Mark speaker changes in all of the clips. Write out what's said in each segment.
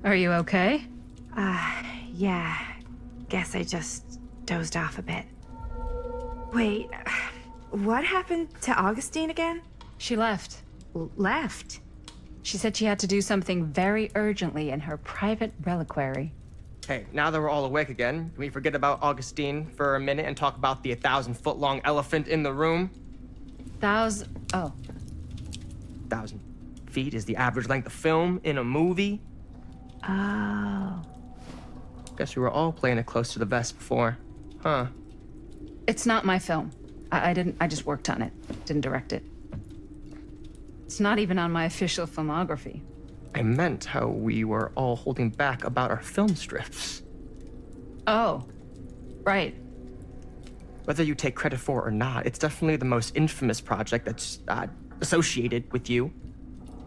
Speaker 1: Are you okay?
Speaker 2: Yeah. Guess I just dozed off a bit. Wait, what happened to Augustine again?
Speaker 1: She left.
Speaker 2: Left?
Speaker 1: She said she had to do something very urgently in her private reliquary.
Speaker 3: Hey, now that we're all awake again, can we forget about Augustine for a minute and talk about the 1,000-foot-long elephant in the room?
Speaker 1: Oh.
Speaker 3: 1,000 feet is the average length of film in a movie.
Speaker 2: Oh.
Speaker 3: Guess we were all playing it close to the vest before. Huh.
Speaker 1: It's not my film. I just worked on it. Didn't direct it. It's not even on my official filmography.
Speaker 3: I meant how we were all holding back about our film strips.
Speaker 1: Oh. Right.
Speaker 3: Whether you take credit for it or not, it's definitely the most infamous project that's associated with you.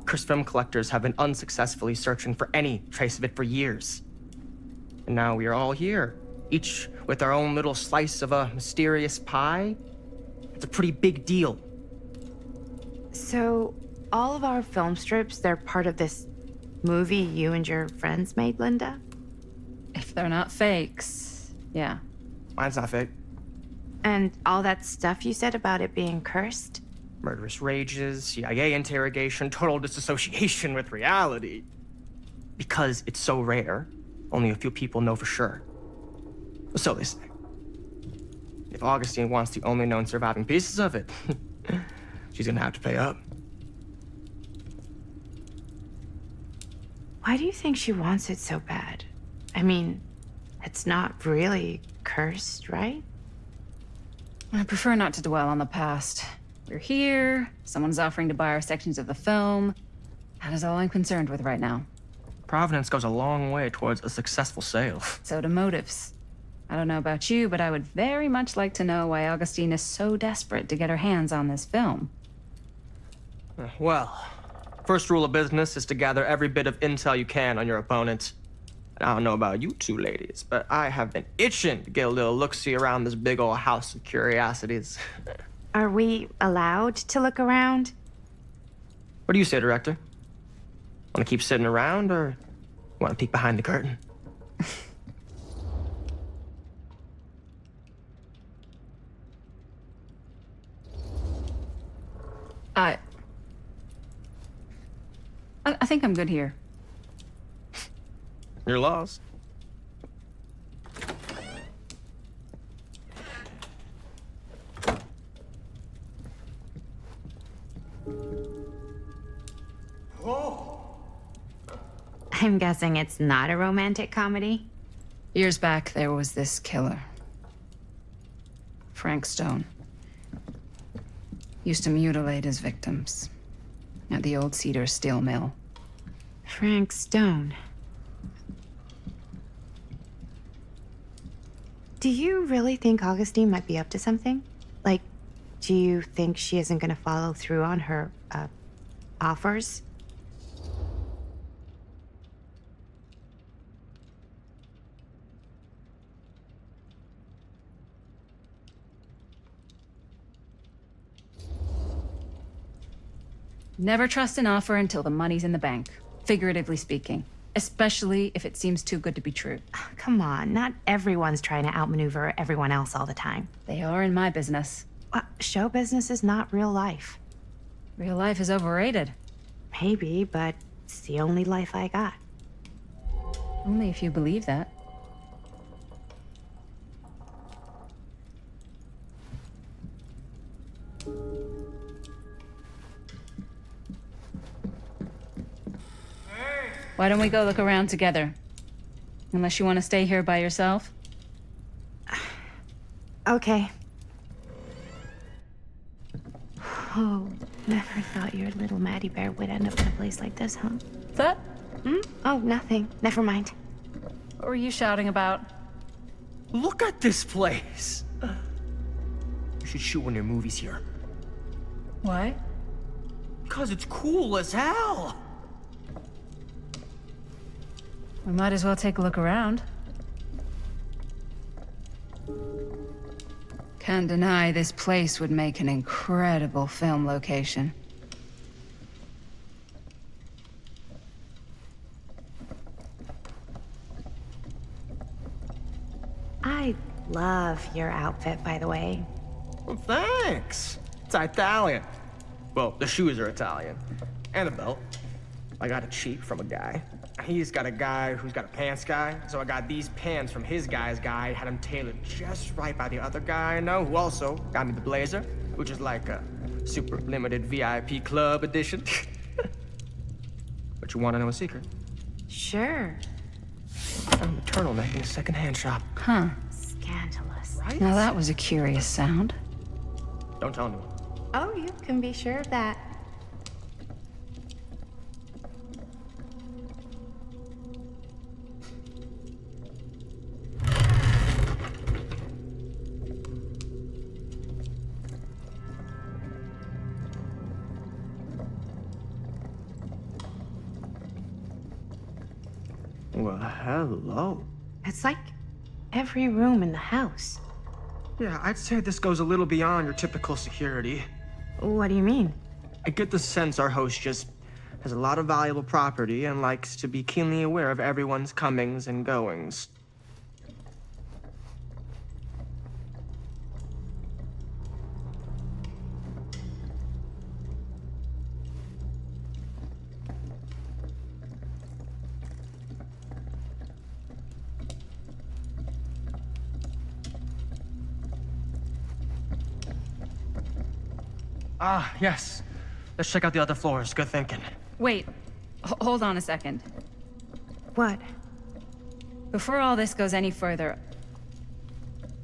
Speaker 3: Cursed film collectors have been unsuccessfully searching for any trace of it for years. And now we are all here, each with our own little slice of a mysterious pie. It's a pretty big deal.
Speaker 2: So, all of our film strips, they're part of this movie you and your friends made, Linda?
Speaker 1: If they're not fakes, yeah.
Speaker 3: Mine's not fake.
Speaker 2: And all that stuff you said about it being cursed?
Speaker 3: Murderous rages, CIA interrogation, total disassociation with reality. Because it's so rare, only a few people know for sure. So they say. If Augustine wants the only known surviving pieces of it, she's gonna have to pay up.
Speaker 2: Why do you think she wants it so bad? I mean, it's not really cursed, right?
Speaker 1: I prefer not to dwell on the past. We're here, someone's offering to buy our sections of the film. That is all I'm concerned with right now.
Speaker 3: Providence goes a long way towards a successful sale.
Speaker 1: So do motives. I don't know about you, but I would very much like to know why Augustine is so desperate to get her hands on this film.
Speaker 3: Well, first rule of business is to gather every bit of intel you can on your opponent. I don't know about you two ladies, but I have been itching to get a little look-see around this big old house of curiosities.
Speaker 2: Are we allowed to look around?
Speaker 3: What do you say, Director? Want to keep sitting around, or want to peek behind the curtain?
Speaker 1: I think I'm good here.
Speaker 3: You're lost.
Speaker 2: I'm guessing it's not a romantic comedy?
Speaker 1: Years back, there was this killer. Frank Stone. Used to mutilate his victims at the old Cedar steel mill.
Speaker 2: Frank Stone. Do you really think Augustine might be up to something? Like, do you think she isn't gonna follow through on her, offers?
Speaker 1: Never trust an offer until the money's in the bank, figuratively speaking. Especially if it seems too good to be true.
Speaker 2: Come on, not everyone's trying to outmaneuver everyone else all the time.
Speaker 1: They are in my business.
Speaker 2: Show business is not real life.
Speaker 1: Real life is overrated.
Speaker 2: Maybe, but it's the only life I got.
Speaker 1: Only if you believe that. Why don't we go look around together? Unless you want to stay here by yourself?
Speaker 2: Okay. Oh, never thought your little Maddie Bear would end up in a place like this, huh?
Speaker 1: What's that?
Speaker 2: Oh, nothing. Never mind.
Speaker 1: What were you shouting about?
Speaker 3: Look at this place! You should shoot one of your movies here.
Speaker 1: Why?
Speaker 3: Because it's cool as hell!
Speaker 1: We might as well take a look around. Can't deny this place would make an incredible film location.
Speaker 2: I love your outfit, by the way.
Speaker 3: Well, thanks. It's Italian. Well, the shoes are Italian. And the belt. I got it cheap from a guy. He's got a guy who's got a pants guy, so I got these pants from his guy's guy, had them tailored just right by the other guy I know, who also got me the blazer, which is like a super limited VIP club edition. But you want to know a secret?
Speaker 2: Sure.
Speaker 3: I found a turtleneck in a secondhand shop.
Speaker 1: Huh.
Speaker 2: Scandalous.
Speaker 3: Right?
Speaker 1: Now that was a curious sound.
Speaker 3: Don't tell anyone.
Speaker 2: Oh, you can be sure of that.
Speaker 3: Well, hello.
Speaker 2: It's like every room in the house.
Speaker 3: Yeah, I'd say this goes a little beyond your typical security.
Speaker 2: What do you mean?
Speaker 3: I get the sense our host just has a lot of valuable property and likes to be keenly aware of everyone's comings and goings. Ah, yes. Let's check out the other floors. Good thinking.
Speaker 1: Wait, hold on a second.
Speaker 2: What?
Speaker 1: Before all this goes any further,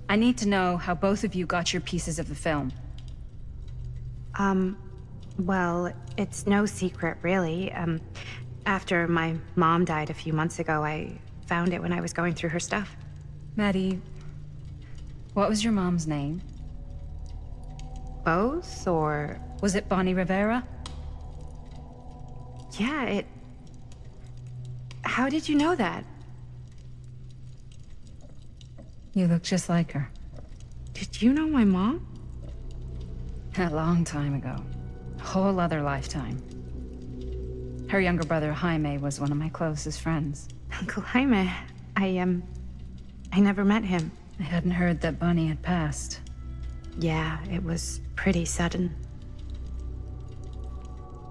Speaker 1: I need to know how both of you got your pieces of the film.
Speaker 2: Well, it's no secret, really. After my mom died a few months ago, I found it when I was going through her stuff.
Speaker 1: Maddie, what was your mom's name?
Speaker 2: Both, or...
Speaker 1: Was it Bonnie Rivera?
Speaker 2: Yeah, How did you know that?
Speaker 1: You look just like her.
Speaker 2: Did you know my mom?
Speaker 1: A long time ago. A whole other lifetime. Her younger brother, Jaime, was one of my closest friends.
Speaker 2: Uncle Jaime. I never met him.
Speaker 1: I hadn't heard that Bonnie had passed.
Speaker 2: Yeah, it was pretty sudden.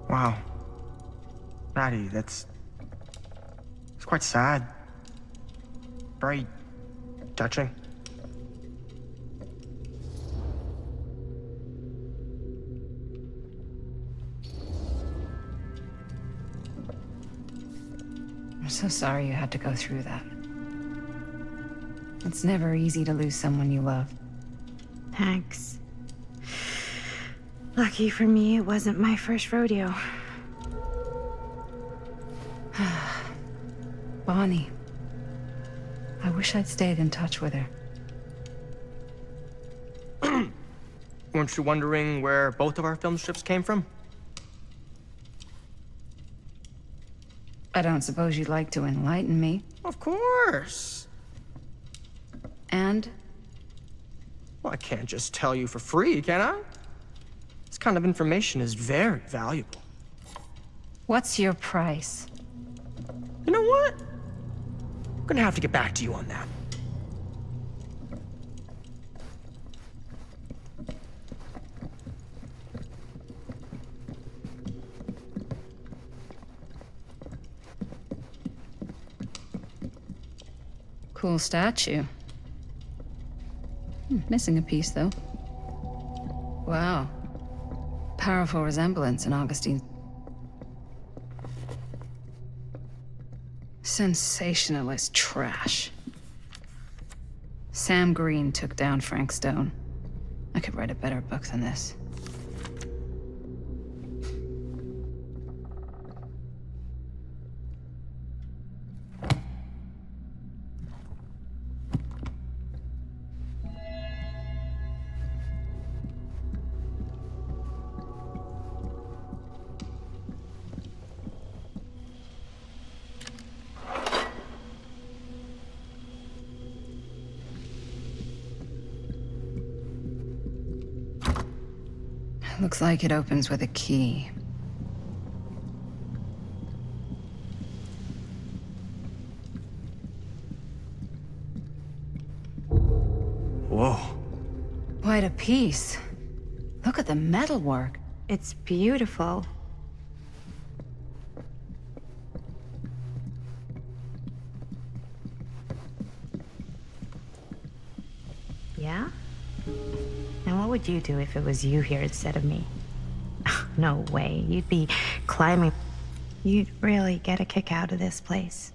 Speaker 3: Wow. Maddie, it's quite sad. Very touching.
Speaker 1: I'm so sorry you had to go through that. It's never easy to lose someone you love.
Speaker 2: Thanks. Lucky for me, it wasn't my first rodeo.
Speaker 1: Bonnie. I wish I'd stayed in touch with her.
Speaker 3: Weren't you wondering where both of our film strips came from?
Speaker 1: I don't suppose you'd like to enlighten me.
Speaker 3: Of course.
Speaker 1: And?
Speaker 3: Well, I can't just tell you for free, can I? This kind of information is very valuable.
Speaker 1: What's your price?
Speaker 3: You know what? I'm gonna have to get back to you on that.
Speaker 1: Cool statue. Missing a piece, though. Wow. Powerful resemblance in Augustine. Sensationalist trash. Sam Green took down Frank Stone. I could write a better book than this. Looks like it opens with a key.
Speaker 3: Whoa.
Speaker 1: Quite a piece. Look at the metalwork.
Speaker 2: It's beautiful. Yeah? And what would you do if it was you here instead of me? No way. You'd be climbing. You'd really get a kick out of this place.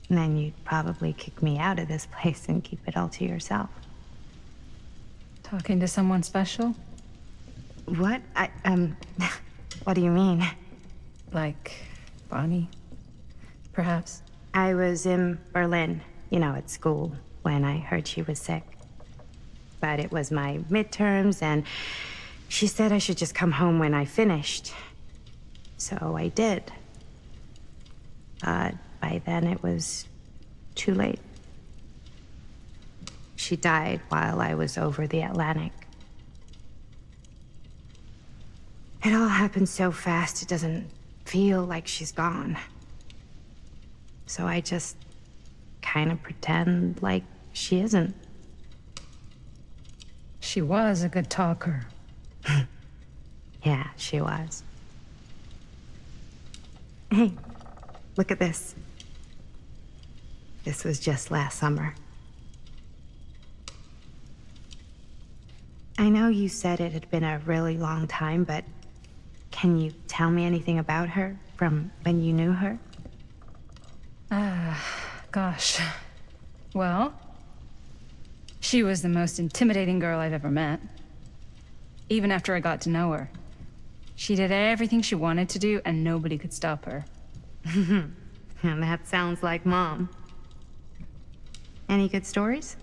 Speaker 2: And then you'd probably kick me out of this place and keep it all to yourself.
Speaker 1: Talking to someone special?
Speaker 2: What? What do you mean?
Speaker 1: Like Bonnie, perhaps?
Speaker 2: I was in Berlin, at school, when I heard she was sick. But it was my midterms, and she said I should just come home when I finished. So I did. But by then it was too late. She died while I was over the Atlantic. It all happened so fast, it doesn't feel like she's gone. So I just kind of pretend like she isn't.
Speaker 1: She was a good talker.
Speaker 2: Yeah, she was. Hey, look at this. This was just last summer. I know you said it had been a really long time, but can you tell me anything about her from when you knew her?
Speaker 1: Gosh. Well, she was the most intimidating girl I've ever met. Even after I got to know her. She did everything she wanted to do, and nobody could stop her.
Speaker 2: And that sounds like Mom. Any good stories?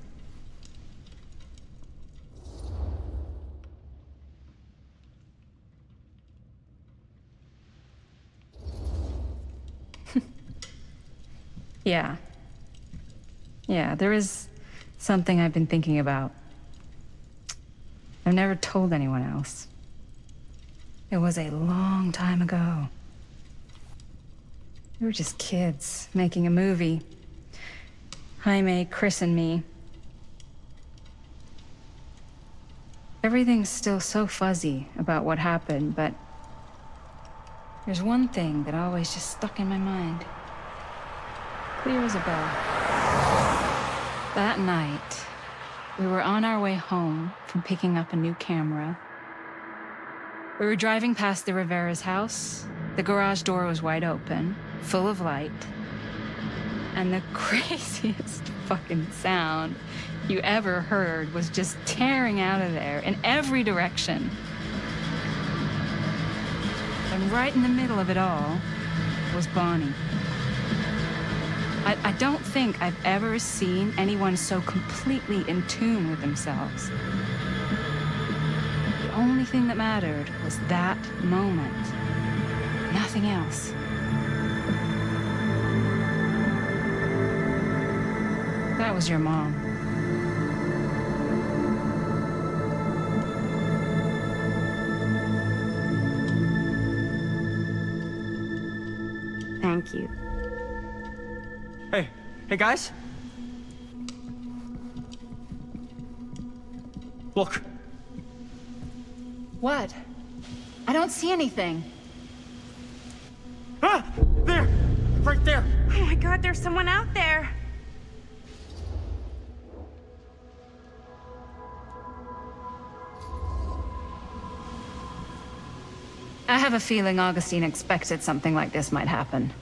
Speaker 1: Yeah, there is something I've been thinking about. I've never told anyone else. It was a long time ago. We were just kids, making a movie. Jaime, Chris, and me. Everything's still so fuzzy about what happened, but there's one thing that always just stuck in my mind. Clear as a bell. That night, we were on our way home from picking up a new camera. We were driving past the Rivera's house. The garage door was wide open, full of light. And the craziest fucking sound you ever heard was just tearing out of there in every direction. And right in the middle of it all was Bonnie. I don't think I've ever seen anyone so completely in tune with themselves. The only thing that mattered was that moment. Nothing else. That was your mom.
Speaker 2: Thank you.
Speaker 3: Hey guys? Look.
Speaker 1: What? I don't see anything.
Speaker 3: Ah! There! Right there!
Speaker 2: Oh my God, there's someone out there.
Speaker 1: I have a feeling Augustine expected something like this might happen.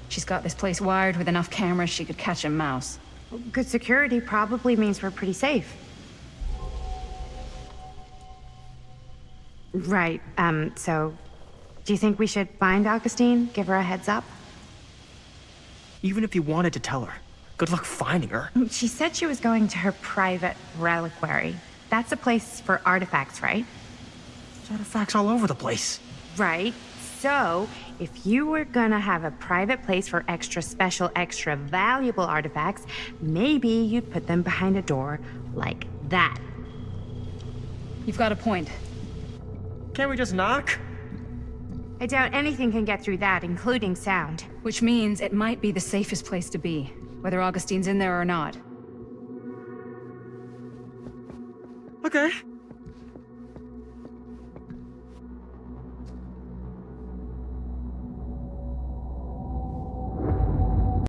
Speaker 1: She's got this place wired with enough cameras she could catch a mouse.
Speaker 2: Good security probably means we're pretty safe. Right, so do you think we should find Augustine? Give her a heads up?
Speaker 3: Even if you wanted to tell her, good luck finding her.
Speaker 2: She said she was going to her private reliquary. That's a place for artifacts, right?
Speaker 3: There's artifacts all over the place.
Speaker 2: Right. So, if you were gonna have a private place for extra special, extra valuable artifacts, maybe you'd put them behind a door like that.
Speaker 1: You've got a point.
Speaker 3: Can't we just knock?
Speaker 2: I doubt anything can get through that, including sound.
Speaker 1: Which means it might be the safest place to be, whether Augustine's in there or not.
Speaker 3: Okay.